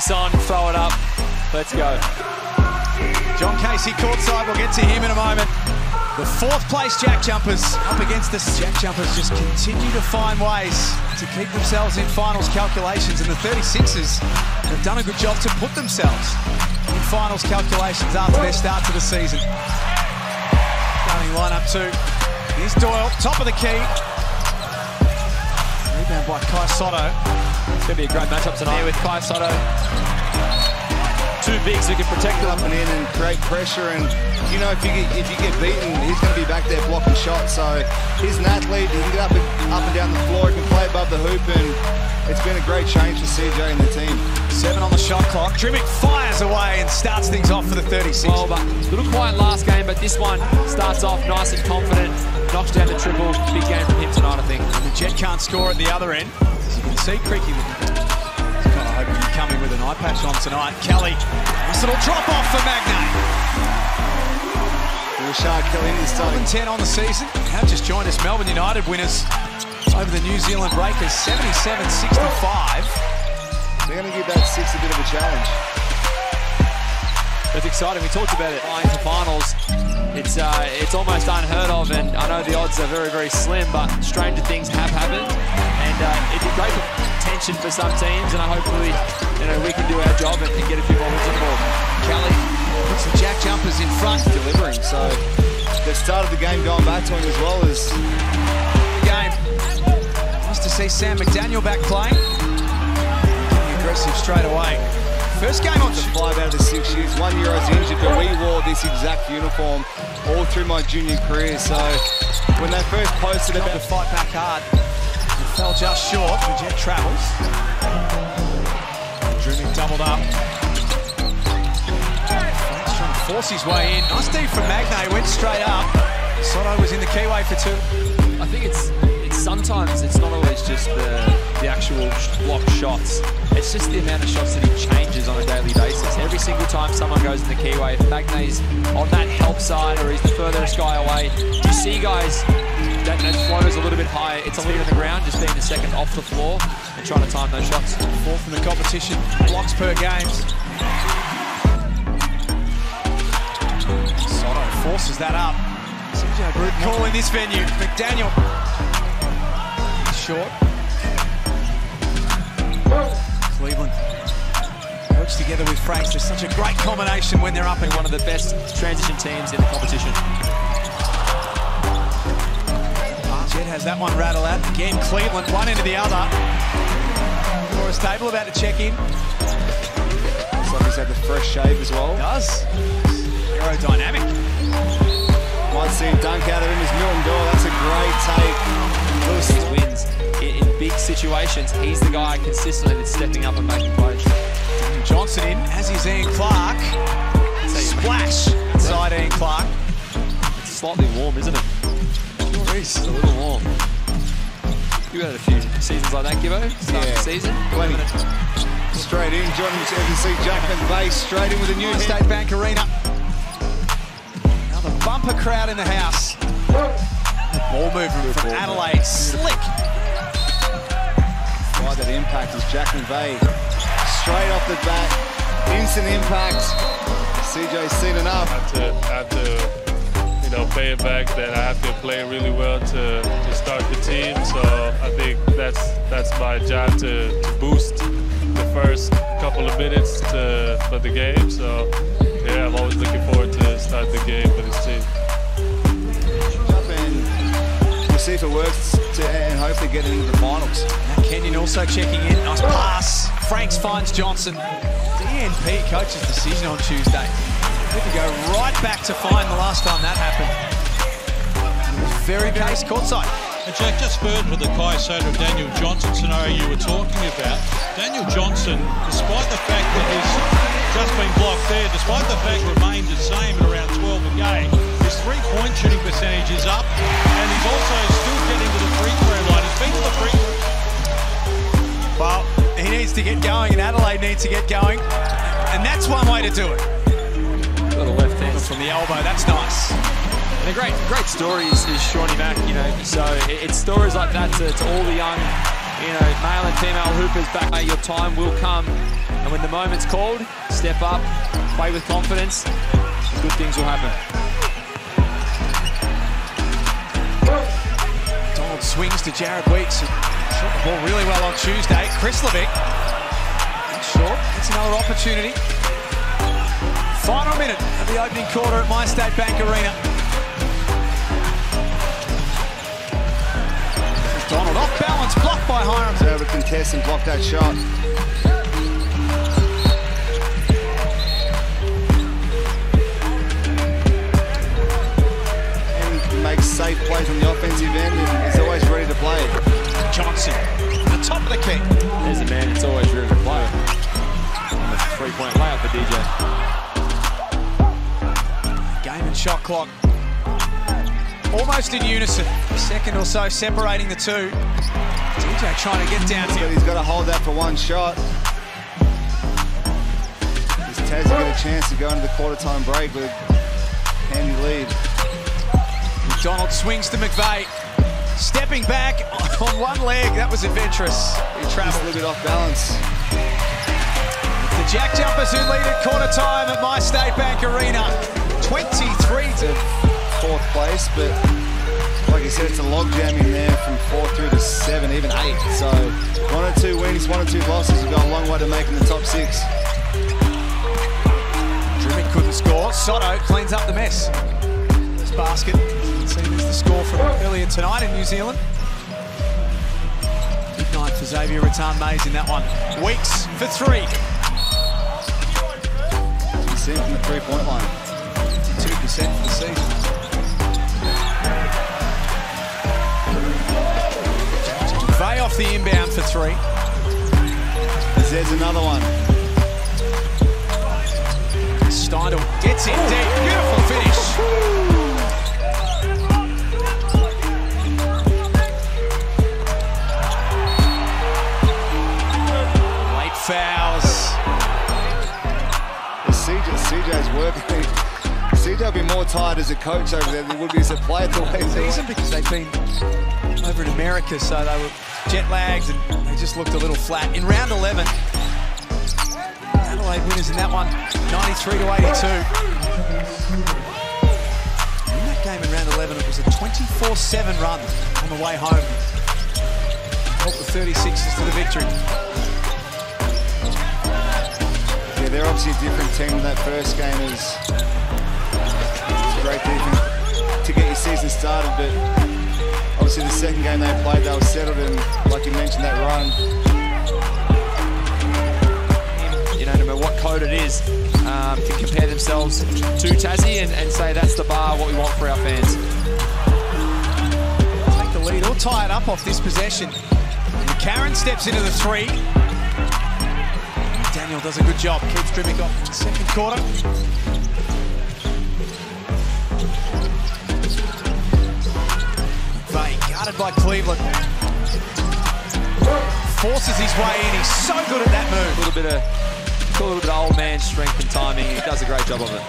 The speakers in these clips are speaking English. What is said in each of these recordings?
face on, throw it up. Let's go. John Casey courtside, we'll get to him in a moment. The fourth place Jack Jumpers up against the Jack Jumpers just continue to find ways to keep themselves in finals calculations, and the 36ers have done a good job to put themselves in finals calculations after their start to the season. Starting lineup two. Here's Doyle, top of the key. Rebound by Kai Sotto. It's going to be a great matchup tonight with Kai Sotto. Two bigs who can protect them. Up and in and create pressure, and you know, if you get beaten, he's going to be back there blocking shots. So he's an athlete. He can get up and down the floor. He can play above the hoop, and it's been a great change for CJ and the team. 7 on the shot clock. Drimmick fires away and starts things off for the 36. Well, but a little quiet last game, but this one starts off nice and confident. Knocks down the triple. Big game from him tonight, I think. And the Jet can't score at the other end. As you can see, Creaky kind of hoping he'd come in with an eye patch on tonight. Kelly, nice little drop off for Magnay. Rashard Kelly is starting 10 on the season. Have just joined us, Melbourne United winners over the New Zealand Breakers, 77-65. They're going to give that 6 a bit of a challenge. It's exciting. We talked about it flying to finals. It's almost unheard of, and I know the odds are very, very slim, but stranger things have happened, and it'd be great tension for some teams, and hopefully, we can do our job and get a few more wins on the board. Kelly puts the Jack Jumpers in front, delivering. So they've started the game going back to him as well as the game. Nice to see Sam McDaniel back playing. Getting aggressive straight away. First game on 5 out of the 6 years. 1 year I was injured, but we wore this exact uniform all through my junior career. So when they first posted about to fight back hard, it fell just short. The Jet travels. Drimmick doubled up. Frank's trying to force his way in. Nice D from Magnay, went straight up. Sotto was in the keyway for 2. I think it's sometimes it's not always just the actual block shots. It's just the amount of shots that he changes on a daily basis. Every single time someone goes in the keyway, if Magnay's on that help side or he's the furthest guy away, you see guys that flow is a little bit higher. It's a little on the ground, just being the second off the floor and trying to time those shots. 4th in the competition, blocks per game. Sotto forces that up. CJ Brute call in this venue. McDaniel. Short. Cleveland. Works together with Franks. There's such a great combination when they're up in one of the best transition teams in the competition. Jet has that one rattle out. Again, Cleveland, one into the other. Laura's table about to check in. Looks like he's had the fresh shave as well. Does. Aerodynamic. Might see him dunk out of him as Milton Doyle. That's a great take. He wins in big situations. He's the guy consistently that's stepping up and making plays. Johnson in, as is Ian Clark. Splash inside Ian Clark. It's slightly warm, isn't it? Sure is. It's a little warm. You've had a few seasons like that, Gibbo? Start the season. Plenty. Straight in. John, as you can see, Jackman Base straight in with a new State Bank Arena. Another bumper crowd in the house. Ball movement from Adelaide. Slick. Right, that impact is Jack McVeigh. Straight off the bat. Instant impact. CJ's seen enough. I have to pay it back that I have to play really well to start the team. So I think that's my job to boost the first couple of minutes for the game. So yeah, I'm always looking forward to start the game for this team. See if it works and hopefully get into the finals. Matt Kenyon also checking in. Nice pass. Franks finds Johnson. DNP coach's decision on Tuesday. We can go right back to find the last time that happened. It was very case courtside. And Jack, just further with the Kai Sotto Daniel Johnson scenario you were talking about. Daniel Johnson, despite the fact that he's just been blocked there, despite the fact remained the same at around 12 a game, his three-point shooting percentage is up, and he's also still getting to the free throw line. He's been to the free throw. Well, he needs to get going, and Adelaide needs to get going, and that's one way to do it. Little left hand from the elbow, that's nice. And a great story is Shawnee Mack, so it's stories like that to all the young, male and female hoopers back. Your time will come, and when the moment's called, step up, play with confidence, good things will happen. Donald swings to Jared Weeks. Shot the ball really well on Tuesday. Krislovic. Short. It's another opportunity. Final minute of the opening quarter at My State Bank Arena. Donald off balance, blocked by Hiram. So able to contest and block that shot. And he makes safe plays on the offensive end and he's always ready to play. Johnson, the top of the key. There's a man that's always ready to play. A three-point layup for DJ. Game and shot clock almost in unison. A second or so separating the two. DJ trying to get down here. He's got to hold that for one shot. Does Tassie get a chance to go into the quarter-time break with a handy lead? McDonald swings to McVeigh. Stepping back on one leg. That was adventurous. He travels a little bit off balance. The Jack Jumpers who lead at quarter time at My State Bank Arena. 23 to fourth place, but like you said, it's a logjam in there from 4 through to 7, even 8. So 1 or 2 wins, 1 or 2 losses have gone a long way to making the top 6. Drimic couldn't score. Sotto cleans up the mess. This basket, seen as the score from earlier tonight in New Zealand. Big night for Xavier Rattan-Mays in that one. Weeks for 3. You see him from the three-point line. 52% for the season. Bay off the inbound for 3. There's another one. Steindl gets in deep. Beautiful finish. Late fouls. CJ's working. CJ will be more tired as a coach over there than he would be as a player the way Season because they've been over in America, so they were jet lagged and they just looked a little flat. In round 11, Adelaide winners in that one, 93 to 82. In that game in round 11, it was a 24-7 run on the way home. Helped the 36ers to the victory. Yeah, they're obviously a different team than that first game. Is great defense to get your season started, but obviously the second game they played, they were settled, and like you mentioned, that run. You know, no matter what code it is, can compare themselves to Tassie and say that's the bar, what we want for our fans. Take the lead or tie it up off this possession. Karen steps into the 3. Daniel does a good job, keeps Drimic off in the second quarter. Guarded by Cleveland. Forces his way in. He's so good at that move. A little bit of old man strength and timing. He does a great job of it.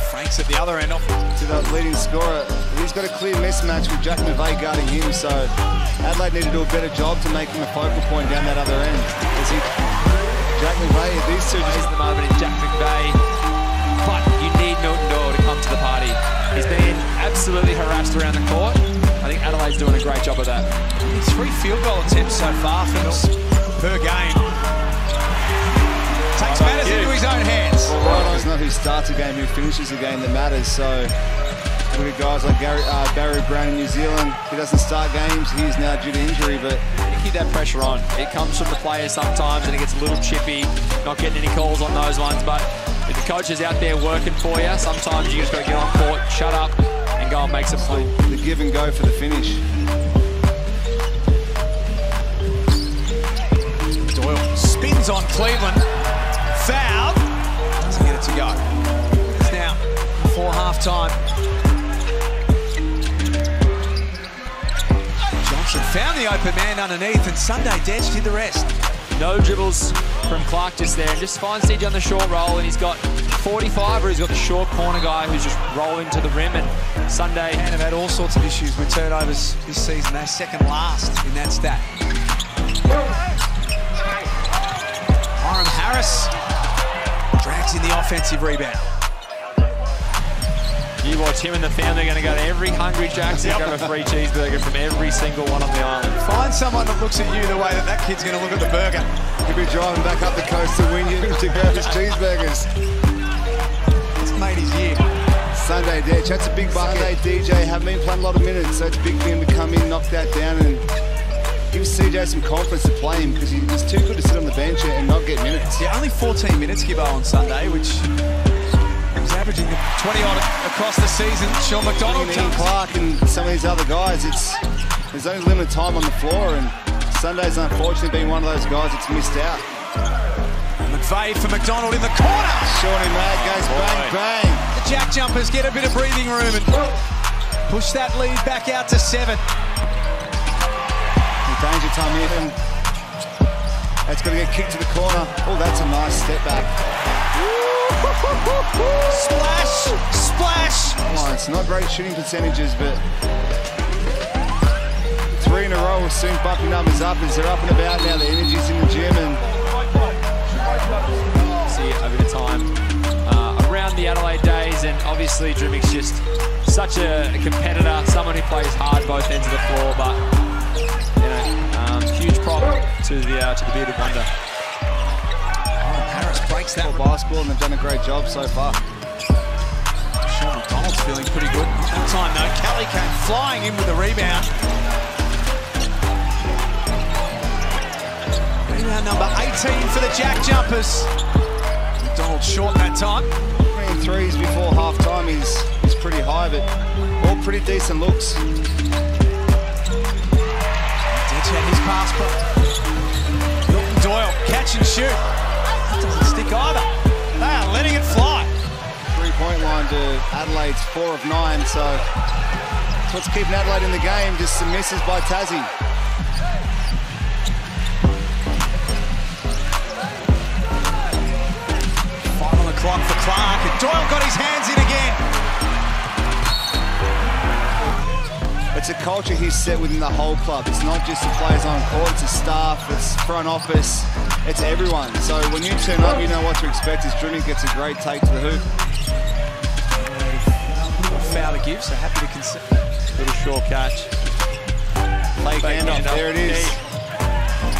Frank's at the other end. Off to the leading scorer. He's got a clear mismatch with Jack McVeigh guarding him, so Adelaide need to do a better job to make him a focal point down that other end. Jack McVeigh, these two just at the moment in Jack McVeigh. But you need Milton Doyle to come to the party. He's been absolutely harassed around the court. I think Adelaide's doing a great job of that. 3 field goal attempts so far for Milton per game. Takes matters into his own hands. Well, it's not who starts a game, who finishes a game that matters. So look at guys like Barry Brown in New Zealand. He doesn't start games. He's now due to injury, but you keep that pressure on. It comes from the players sometimes, and it gets a little chippy. Not getting any calls on those ones, but if the coach is out there working for you, sometimes you just got to get on court, shut up, and go and make some play. The give and go for the finish. Doyle spins on Cleveland. Foul. Doesn't get it to go. It's now before half-time. Johnson found the open man underneath, and Sunday Dedge did the rest. No dribbles from Clark just there, and just finds CJ on the short roll, and he's got 45, or he's got the short corner guy who's just rolling to the rim, and Sunday have had all sorts of issues with turnovers this season. They're second last in that stat. Hiram Harris drags in the offensive rebound. You watch him and the family are going to go to every Hungry Jack's and grab a free cheeseburger from every single one on the island. Find someone that looks at you the way that that kid's going to look at the burger. He'll be driving back up the coast to Wynyard to grab his cheeseburgers. It's made his year. Sunday Ditch, that's a big bucket. Sunday DJ, haven't been playing a lot of minutes, so it's big for him to come in, knock that down, and give CJ some confidence to play him, because he's too good to sit on the bench and not get minutes. Yeah, only 14 minutes, Gibbo, on Sunday, which was averaging 20-odd across the season. Sean McDonald, Ian Clark and some of these other guys, there's only limited time on the floor, and Sunday's unfortunately been one of those guys that's missed out. McVeigh for McDonald in the corner. Shawnee Mag goes bang, bang. The Jack Jumpers get a bit of breathing room and push that lead back out to 7. Danger time here, and that's going to get kicked to the corner. Oh, that's a nice step back. Splash, splash. Oh, it's not great shooting percentages, but 3 in a row will soon bump your numbers up as they're up and about now. The energy's in the gym, and see it over the time around the Adelaide days, and obviously Drimmick's just such a competitor, someone who plays hard both ends of the floor, but you know, huge prop to the bearded wonder. Harris breaks that basketball, and they've done a great job so far. Sean McDonald's feeling pretty good. That time though, Kelly came flying in with the rebound. Rebound number 18 for the Jack Jumpers. McDonald short that time. 3 threes before half time is pretty high, but all pretty decent looks. Ditch had his pass, but Milton Doyle, catch and shoot. That doesn't stick either. They are letting it fly. 3-point line to Adelaide's 4 of 9, so that's what's keeping Adelaide in the game, just some misses by Tassie. 5 on the clock for Clark, and Doyle got his hands in again. It's a culture he's set within the whole club. It's not just the players on court, it's the staff, it's front office, it's everyone. So when you turn up, you know what to expect as Drimmick gets a great take to the hoop. Foul to give, so happy to consider. Little short catch. Fake handoff, there it is.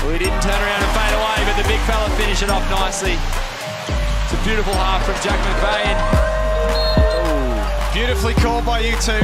Well, he didn't turn around and fade away, but the big fella finished it off nicely. It's a beautiful half from Jack McVeigh. Beautifully called by you two.